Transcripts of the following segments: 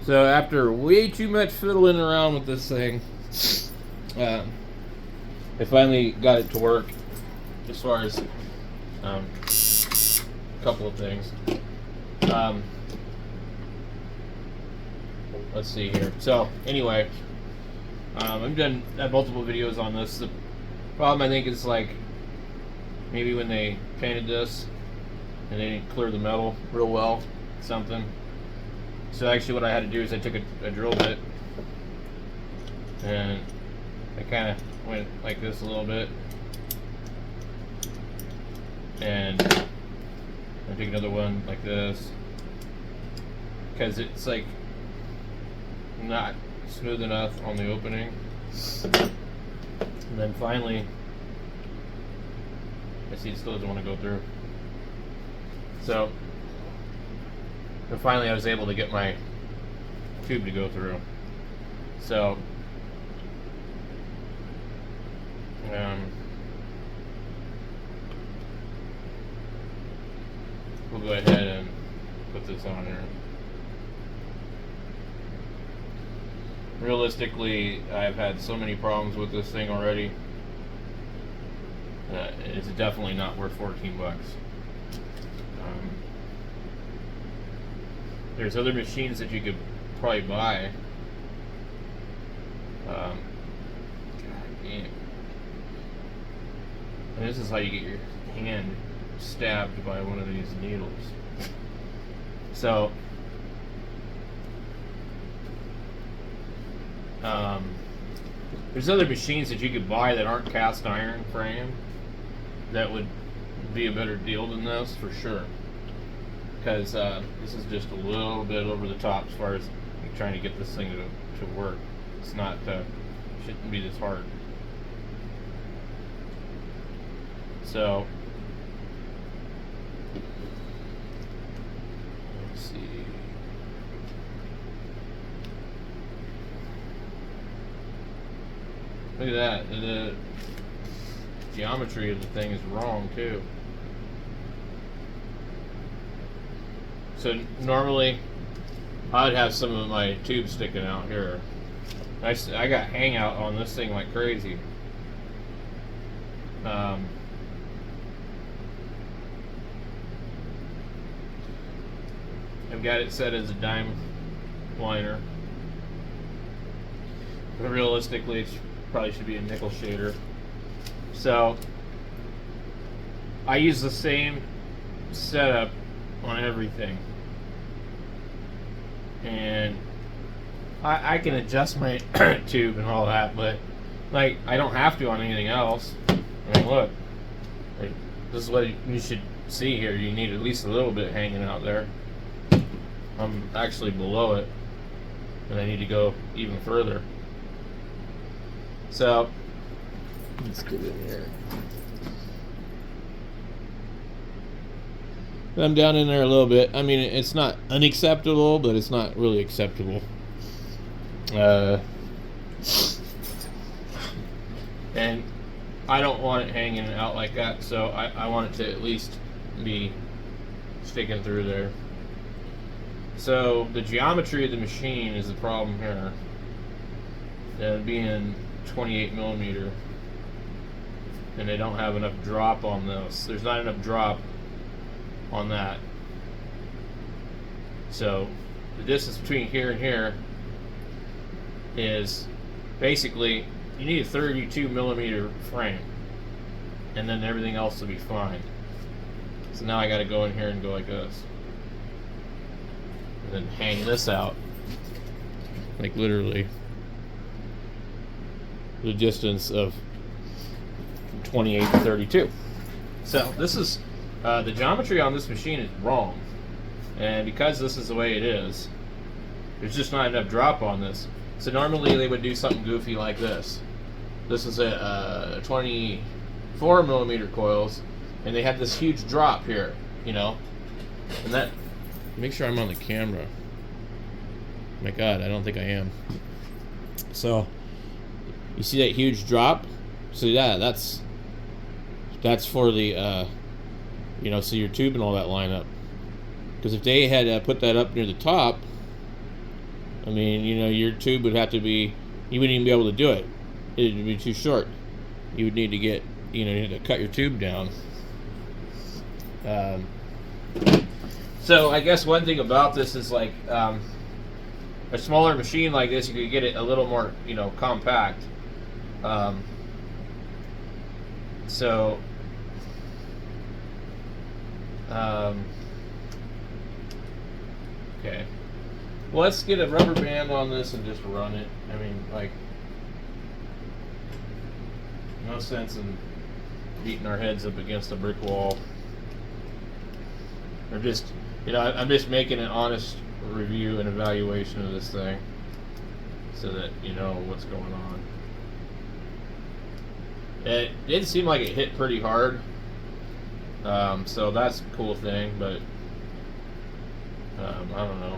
So after way too much fiddling around with this thing, I finally got it to work. As far as a couple of things. Let's see here. So anyway, I've done multiple videos on this. The problem I think is like maybe when they painted this and they didn't clear the metal real well, something. So actually what I had to do is I took a drill bit and I kind of went like this a little bit, and I take another one like this because it's like not smooth enough on the opening. And then finally, I see it still doesn't want to go through. So, and finally I was able to get my tube to go through. So, we'll go ahead and put this on here. Realistically, I've had so many problems with this thing already. It's definitely not worth 14 bucks. There's other machines that you could probably buy. God damn. And this is how you get your hand stabbed by one of these needles. So, there's other machines that you could buy that aren't cast iron frame that would be a better deal than this for sure. Because this is just a little bit over the top as far as trying to get this thing to work. It's not, shouldn't be this hard. So, let's see. Look at that. The geometry of the thing is wrong too. So normally I'd have some of my tubes sticking out here. I got hangout on this thing like crazy. I've got it set as a dime liner, but realistically it probably should be a nickel shader. So I use the same setup on everything, and I can adjust my tube and all that, but like I don't have to on anything else. I mean, look, like, this is what you should see here. You need at least a little bit hanging out there. I'm actually below it, and I need to go even further. So let's get in here. I'm down in there a little bit. I mean, it's not unacceptable, but it's not really acceptable. And I don't want it hanging out like that, so I want it to at least be sticking through there. So the geometry of the machine is the problem here. Being 28 millimeter, and they don't have enough drop on this. There's not enough drop on that. So the distance between here and here is basically you need a 32 millimeter frame, and then everything else will be fine. So now I got to go in here and go like this, and then hang this out, like literally the distance of 28 to 32. So this is the geometry on this machine is wrong, and because this is the way it is, there's just not enough drop on this. So normally they would do something goofy like this. This is a 24 millimeter coils, and they have this huge drop here, you know, and that. Make sure I'm on the camera. My God, I don't think I am. So you see that huge drop? So yeah, that's for the you know, so your tube and all that line up. Because if they had put that up near the top, I mean, you know, your tube would have to be, you wouldn't even be able to do it. It would be too short. You would need to get, you know, you need to cut your tube down. So I guess one thing about this is like a smaller machine like this, you could get it a little more, you know, compact. So okay. Well, let's get a rubber band on this and just run it. I mean, like, no sense in beating our heads up against a brick wall. Or just, you know, I'm just making an honest review and evaluation of this thing so that you know what's going on. It did seem like it hit pretty hard, so that's a cool thing, but I don't know.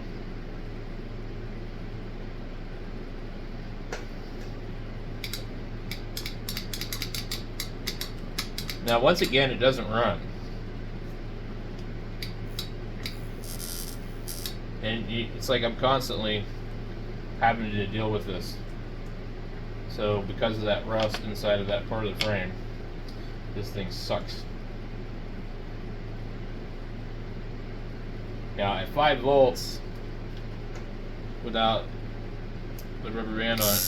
Now, once again, it doesn't run. And it's like I'm constantly having to deal with this. So because of that rust inside of that part of the frame, this thing sucks. Now at 5 volts, without the rubber band on it,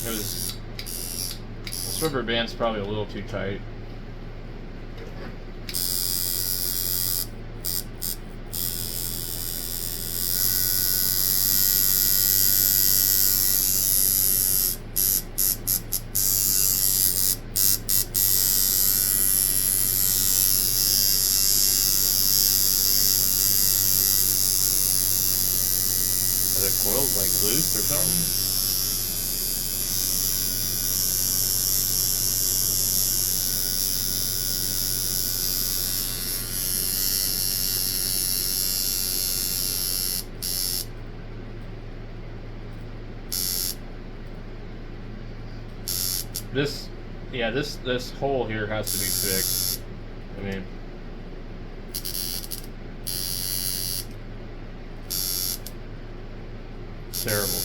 this rubber band's probably a little too tight. The coil's like loose or something. This hole here has to be fixed. I mean, terrible.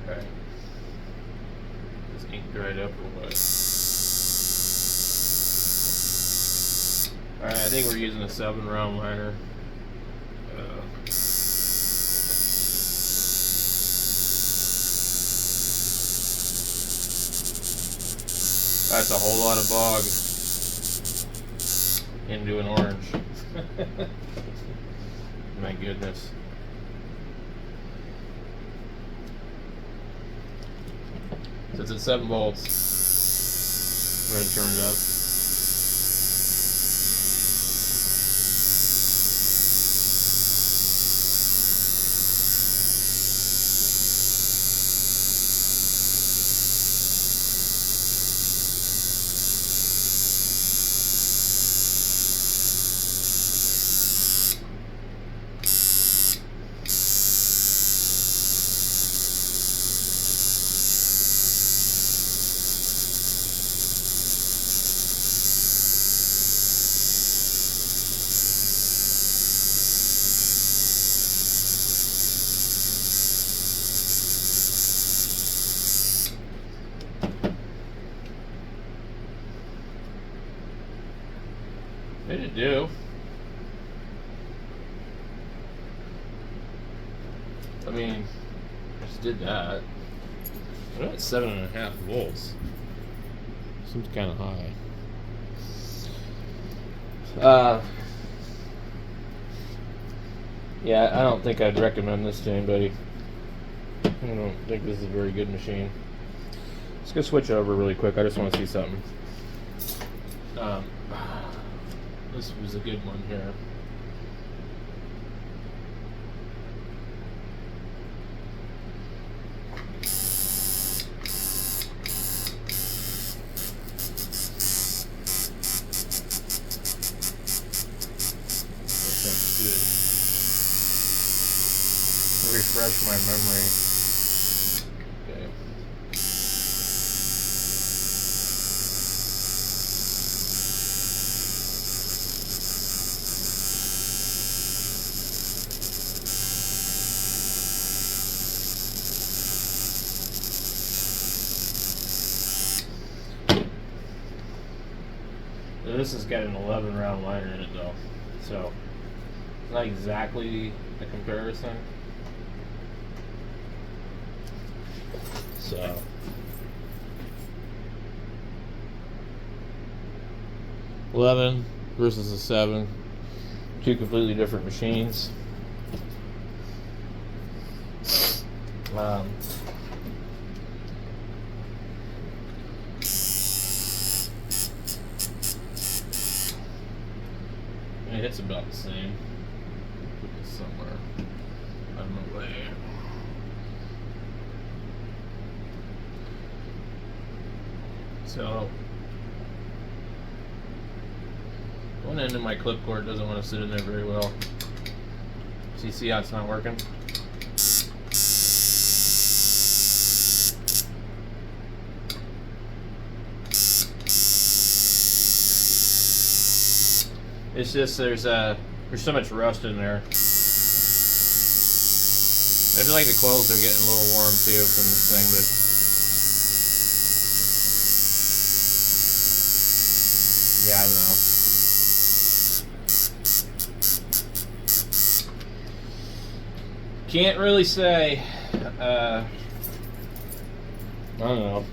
Okay. Is ink dried up or what? Alright, I think we're using a 7-round liner. That's a whole lot of bog into an orange. My goodness. So it's at 7 volts. We're going to turn it up. What did it do? I mean, I just did that. I'm at 7.5 volts. Seems kind of high. Yeah, I don't think I'd recommend this to anybody. I don't think this is a very good machine. Let's go switch over really quick. I just want to see something. This was a good one here. Refresh my memory. This has got an 11 round liner in it though, so it's not exactly a comparison. So 11 versus a 7, two completely different machines. It's about the same. Put this somewhere out of my way. So one end of my clipboard doesn't want to sit in there very well. So you see how it's not working? It's just there's so much rust in there. I feel like the coils are getting a little warm too from this thing, but yeah, I don't know. Can't really say. I don't know.